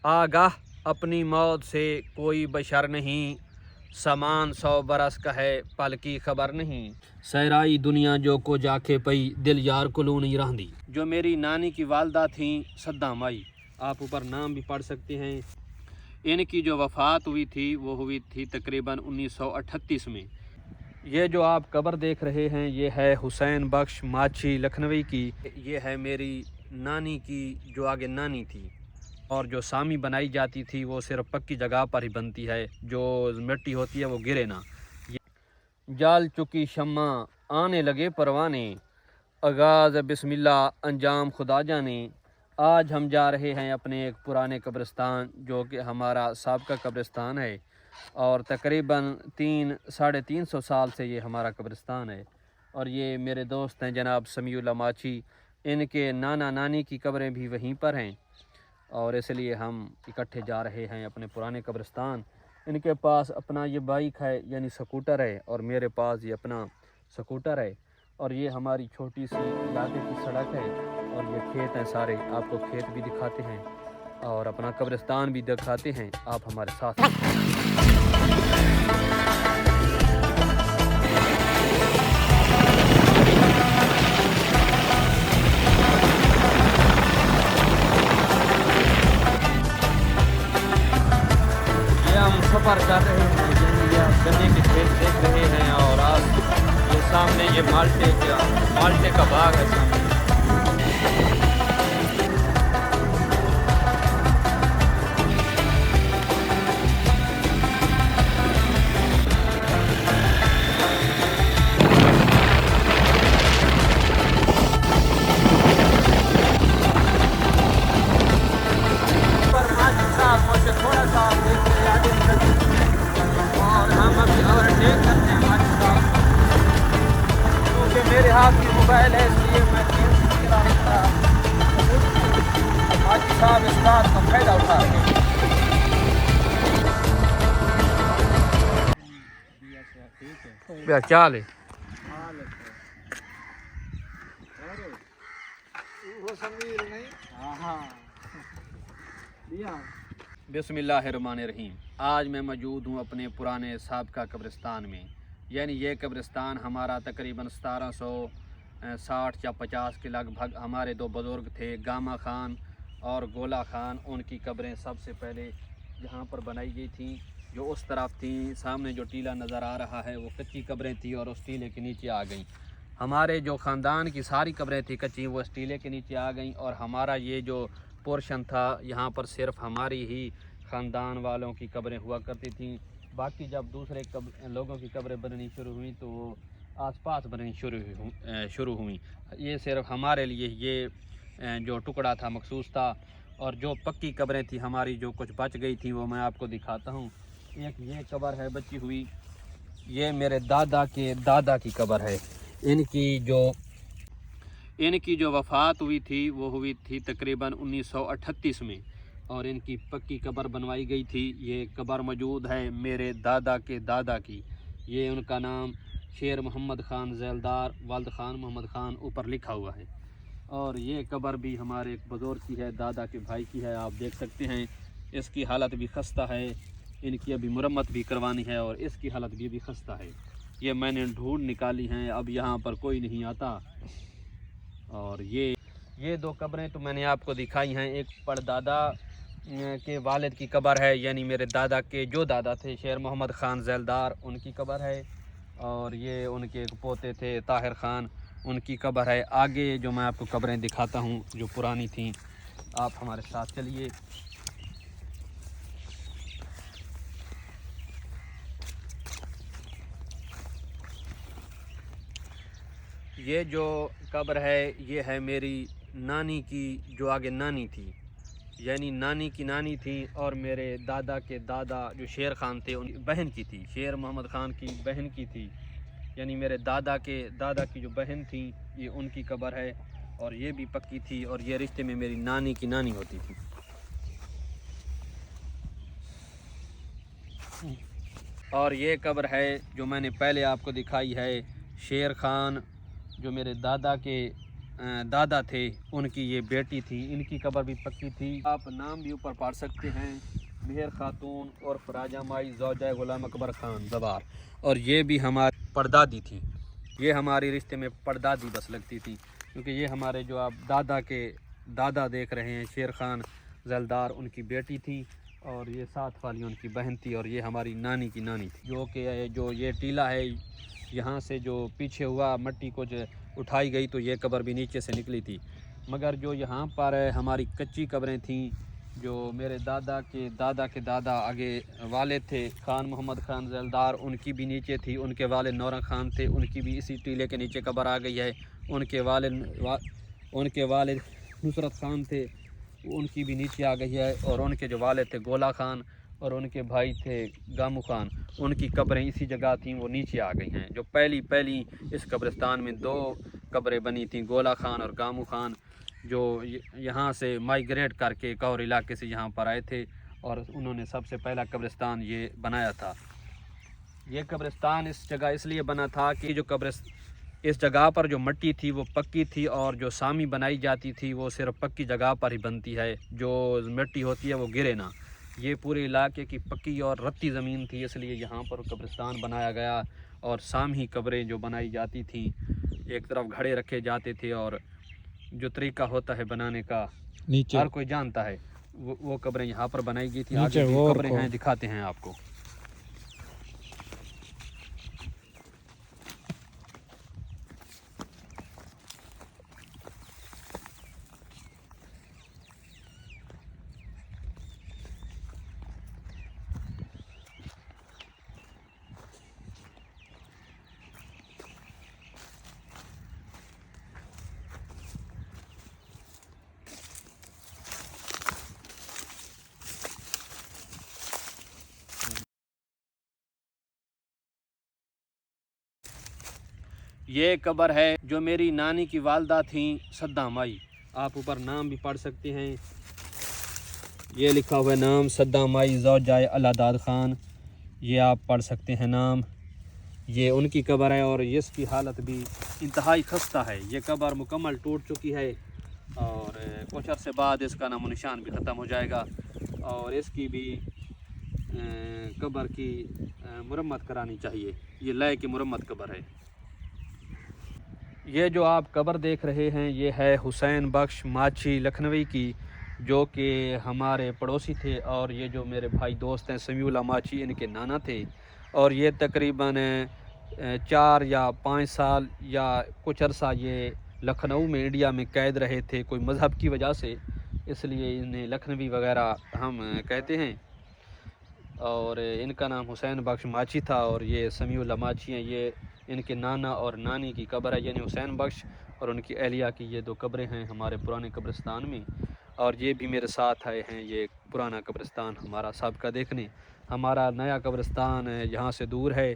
आगाह अपनी मौत से कोई बशर नहीं, समान 100 बरस का है पल की खबर नहीं, सहराई दुनिया जो को जाके पई दिल यार को लू नहीं रहंदी। जो मेरी नानी की वालदा थी सद्दा माई, आप ऊपर नाम भी पढ़ सकते हैं। इनकी जो वफ़ात हुई थी वो हुई थी तकरीबन 1938 में। ये जो आप कब्र देख रहे हैं ये है हुसैन बख्श माछी लखनवी की। ये है मेरी नानी की जो आगे नानी थी। और जो सामी बनाई जाती थी वो सिर्फ पक्की जगह पर ही बनती है, जो मिट्टी होती है वो गिरे ना। जाल चुकी शम्मा आने लगे परवाने, आगाज़ बिस्मिल्लाह अंजाम खुदा जाने। आज हम जा रहे हैं अपने एक पुराने कब्रिस्तान जो कि हमारा साबका कब्रिस्तान है, और तकरीबन 300-350 साल से ये हमारा कब्रिस्तान है। और ये मेरे दोस्त हैं जनाब समीउल्लाह माची, इनके नाना नानी की कब्रें भी वहीं पर हैं, और इसलिए हम इकट्ठे जा रहे हैं अपने पुराने कब्रिस्तान। इनके पास अपना ये बाइक है यानी स्कूटर है, और मेरे पास ये अपना स्कूटर है। और ये हमारी छोटी सी इलाके की सड़क है, और ये खेत हैं सारे, आपको खेत भी दिखाते हैं और अपना कब्रिस्तान भी दिखाते हैं। आप हमारे साथ हम सफ़र कर रहे हैं, ये गन्ने के खेत देख रहे हैं, और आप ये सामने ये माल्टे का बाग है सामने। थोड़ा सा आगे और हम अभी ओवरटेक करते हैं माची साहब, क्योंकि मेरे हाथ की मोबाइल है इसलिए मैं तेज चला नहीं रहा। माची साहब इस बात का फायदा उठा रहे हैं। क्या हाल है? बिस्मिल्लाहिर्रहमानिर्रहीम। आज मैं मौजूद हूँ अपने पुराने साबका कब्रिस्तान में, यानी ये कब्रिस्तान हमारा तकरीबन 1760 या 50 के लगभग। हमारे दो बुज़ुर्ग थे गामा खान और गोला खान, उनकी कब्रें सबसे पहले यहाँ पर बनाई गई थी, जो उस तरफ थी। सामने जो टीला नज़र आ रहा है वो कच्ची कब्रें थी और उस टीले के नीचे आ गई। हमारे जो ख़ानदान की सारी कब्रें थी कच्ची, वो इस टीले के नीचे आ गई, और हमारा ये जो पोर्शन था यहाँ पर सिर्फ हमारी ही ख़ानदान वालों की कब्रें हुआ करती थी। बाकी जब दूसरे लोगों की कब्रें बननी शुरू हुई तो वो आसपास बननी शुरू हुई। ये सिर्फ हमारे लिए ये जो टुकड़ा था मखसूस था, और जो पक्की कब्रें थी हमारी जो कुछ बच गई थी वो मैं आपको दिखाता हूँ। एक ये कब्र है बची हुई, ये मेरे दादा के दादा की कब्र है। इनकी जो वफ़ात हुई थी वो हुई थी तकरीबन 1938 में, और इनकी पक्की कब्र बनवाई गई थी। ये कब्र मौजूद है मेरे दादा के दादा की। ये उनका नाम शेर मोहम्मद ख़ान ज़ैलदार वाल्द ख़ान मोहम्मद ख़ान ऊपर लिखा हुआ है। और ये कब्र भी हमारे एक बुज़ुर्ग की है, दादा के भाई की है, आप देख सकते हैं। इसकी हालत भी खस्ता है, इनकी अभी मुरम्मत भी करवानी है, और इसकी हालत भी खस्ता है। ये मैंने ढूंढ निकाली हैं, अब यहाँ पर कोई नहीं आता। और ये दो कब्रें तो मैंने आपको दिखाई हैं। एक परदादा के वालिद की कब्र है, यानी मेरे दादा के जो दादा थे शेर मोहम्मद ख़ान ज़ैलदार, उनकी कब्र है। और ये उनके एक पोते थे ताहिर ख़ान, उनकी कब्र है। आगे जो मैं आपको कब्रें दिखाता हूँ जो पुरानी थीं, आप हमारे साथ चलिए। ये जो कब्र है ये है मेरी नानी की जो आगे नानी थी, यानी नानी की नानी थी, और मेरे दादा के दादा जो शेर खान थे उनकी बहन की थी, शेर मोहम्मद ख़ान की बहन की थी। यानी मेरे दादा के दादा की जो बहन थी ये उनकी कब्र है, और ये भी पक्की थी, और ये रिश्ते में मेरी नानी की नानी होती थी। और ये कब्र है जो मैंने पहले आपको दिखाई है, शेर खान जो मेरे दादा के दादा थे उनकी ये बेटी थी, इनकी कब्र भी पक्की थी। आप नाम भी ऊपर पढ़ सकते हैं, मेहर खातून और राजा माई ज़ौजा गुलाम अकबर खान ज़बार। और ये भी हमारी परदादी थी, ये हमारी रिश्ते में परदादी बस लगती थी, क्योंकि ये हमारे जो आप दादा के दादा देख रहे हैं शेर खान जलदार, उनकी बेटी थी, और ये साथ वाली उनकी बहन थी, और ये हमारी नानी की नानी थी। जो ये टीला है, यहाँ से जो पीछे हुआ मट्टी को जो उठाई गई तो ये कब्र भी नीचे से निकली थी। मगर जो यहाँ पर हमारी कच्ची कब्रें थीं, जो मेरे दादा के दादा आगे वाले थे खान मोहम्मद खान जलदार, उनकी भी नीचे थी। उनके वाले नौरा खान थे, उनकी भी इसी टीले के नीचे कब्र आ गई है। उनके वाले नुसरत खान थे, उनकी भी नीचे आ गई है। और उनके जो वाले थे गोला खान और उनके भाई थे गामू खान, उनकी कब्रें इसी जगह थीं, वो नीचे आ गई हैं। जो पहली इस कब्रिस्तान में 2 कब्रें बनी थीं, गोला खान और गामू खान, जो यहाँ से माइग्रेट करके एक और इलाके से यहाँ पर आए थे, और उन्होंने सबसे पहला कब्रिस्तान ये बनाया था। ये कब्रिस्तान इस जगह इसलिए बना था कि इस जगह पर जो मट्टी थी वो पक्की थी, और जो सामी बनाई जाती थी वो सिर्फ पक्की जगह पर ही बनती है, जो मिट्टी होती है वो गिरे ना। ये पूरे इलाके की पक्की और रत्ती ज़मीन थी, इसलिए यहाँ पर कब्रिस्तान बनाया गया। और सामी कब्रें जो बनाई जाती थी, एक तरफ घड़े रखे जाते थे, और जो तरीका होता है बनाने का नीचे हर कोई जानता है, वो कब्रें यहाँ पर बनाई गई थी। आगे भी कब्रें हैं, दिखाते हैं आपको। ये कब्र है जो मेरी नानी की वालदा थी सद्दा माई। आप ऊपर नाम भी पढ़ सकते हैं, ये लिखा हुआ है नाम सद्दा माई ज़ौजाए अलादाद खान, ये आप पढ़ सकते हैं नाम। ये उनकी कब्र है, और इसकी हालत भी इंतहाई खस्ता है। ये कब्र मुकम्मल टूट चुकी है, और कुछ अरसे बाद इसका नामो निशान भी ख़त्म हो जाएगा, और इसकी भी कब्र की मुरम्मत करानी चाहिए। ये लय की मुरम्मत कब्र है। ये जो आप कब्र देख रहे हैं, ये है हुसैन बख्श माची लखनवी की, जो कि हमारे पड़ोसी थे, और ये जो मेरे भाई दोस्त हैं समीउल्लाह माची, इनके नाना थे। और ये तकरीबन 4 या 5 साल या कुछ अरसा ये लखनऊ में इंडिया में कैद रहे थे, कोई मज़हब की वजह से, इसलिए इन्हें लखनवी वगैरह हम कहते हैं। और इनका नाम हुसैन बख्श माची था, और ये समीउल्लाह माची हैं। ये इनके नाना और नानी की कब्र है, यानी हुसैन बख्श और उनकी अहलिया की ये 2 कब्रें हैं हमारे पुराने कब्रिस्तान में। और ये भी मेरे साथ आए हैं ये पुराना कब्रिस्तान हमारा सबका देखने। हमारा नया कब्रिस्तान यहाँ से दूर है,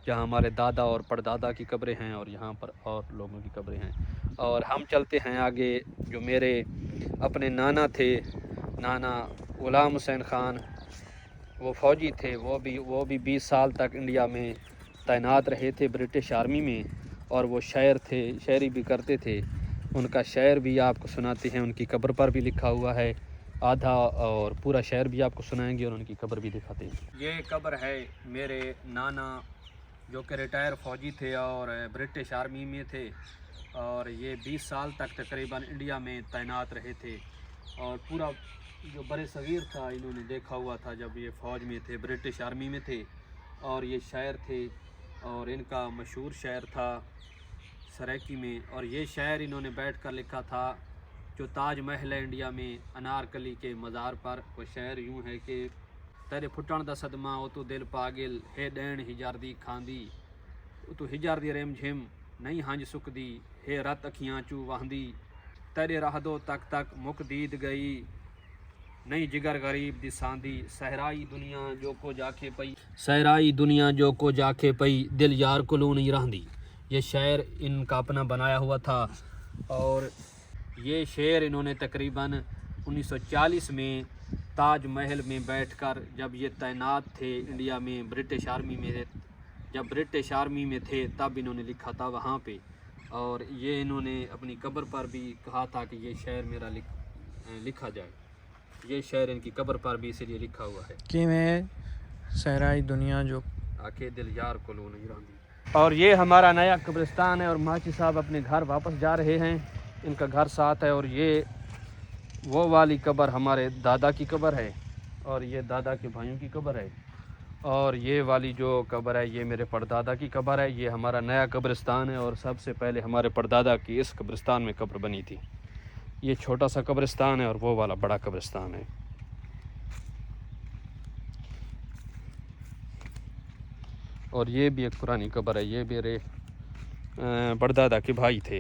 जहाँ हमारे दादा और परदादा की कब्रें हैं, और यहाँ पर और लोगों की कब्रें हैं। और हम चलते हैं आगे। जो मेरे अपने नाना थे, नाना गुलाम हुसैन खान, वो फ़ौजी थे, वो भी 20 साल तक इंडिया में तैनात रहे थे ब्रिटिश आर्मी में, और वो शायर थे, शायरी भी करते थे। उनका शायर भी आपको सुनाते हैं, उनकी कब्र पर भी लिखा हुआ है आधा, और पूरा शायर भी आपको सुनाएंगे और उनकी कब्र भी दिखाते हैं। ये कब्र है मेरे नाना, जो कि रिटायर फ़ौजी थे और ब्रिटिश आर्मी में थे, और ये 20 साल तक तकरीबन इंडिया में तैनात रहे थे। और पूरा जो बड़े सग़ीर था इन्होंने देखा हुआ था जब ये फ़ौज में थे, ब्रिटिश आर्मी में थे। और ये शायर थे, और इनका मशहूर शायर था सराइकी में, और ये शायर इन्होंने बैठ कर लिखा था, जो ताज महल है इंडिया में अनारकली के मज़ार पर। वो शायर यूँ है कि तेरे फुटण दा सदमा ओ तो दिल पागिल हे डैन हिजार दी खांदी, ओ तो हिजार दी रेम झिम नहीं हंज सुकदी, हे रत अखियां चू वाहदी, तेरे राहदो तक तक मुक दीद गई, नहीं जिगर गरीब दी सांदी, सहराई दुनिया जो को जाके पई, सहराई दुनिया जो को जाके पई, दिल यार को लू नहीं रहंदी। ये शायर इनका अपना बनाया हुआ था, और ये शेर इन्होंने तकरीबन 1940 में ताज महल में बैठकर, जब ये तैनात थे इंडिया में ब्रिटिश आर्मी में, जब ब्रिटिश आर्मी में थे तब इन्होंने लिखा था वहाँ पे। اور یہ انہوں نے اپنی قبر پر بھی کہا تھا کہ یہ شعر میرا لکھا جائے. یہ شعر ان کی قبر پر بھی اسی لیے لکھا ہوا ہے کہ میں صحرائی دنیا جو آکے دل یار کو لو نہیں راندی. اور یہ ہمارا نیا قبرستان ہے اور ماچی صاحب اپنے گھر واپس جا رہے ہیں. ان کا گھر ساتھ ہے اور یہ وہ والی قبر ہمارے دادا کی قبر ہے اور یہ دادا کے بھائیوں کی قبر ہے. اور یہ والی جو قبر ہے یہ میرے پردادا کی قبر ہے. یہ ہمارا نیا قبرستان ہے اور سب سے پہلے ہمارے پردادا کی اس قبرستان میں قبر بنی تھی. یہ چھوٹا سا قبرستان ہے اور وہ والا بڑا قبرستان ہے. اور یہ بھی ایک پرانی قبر ہے. یہ میرے پردادا کے بھائی تھے.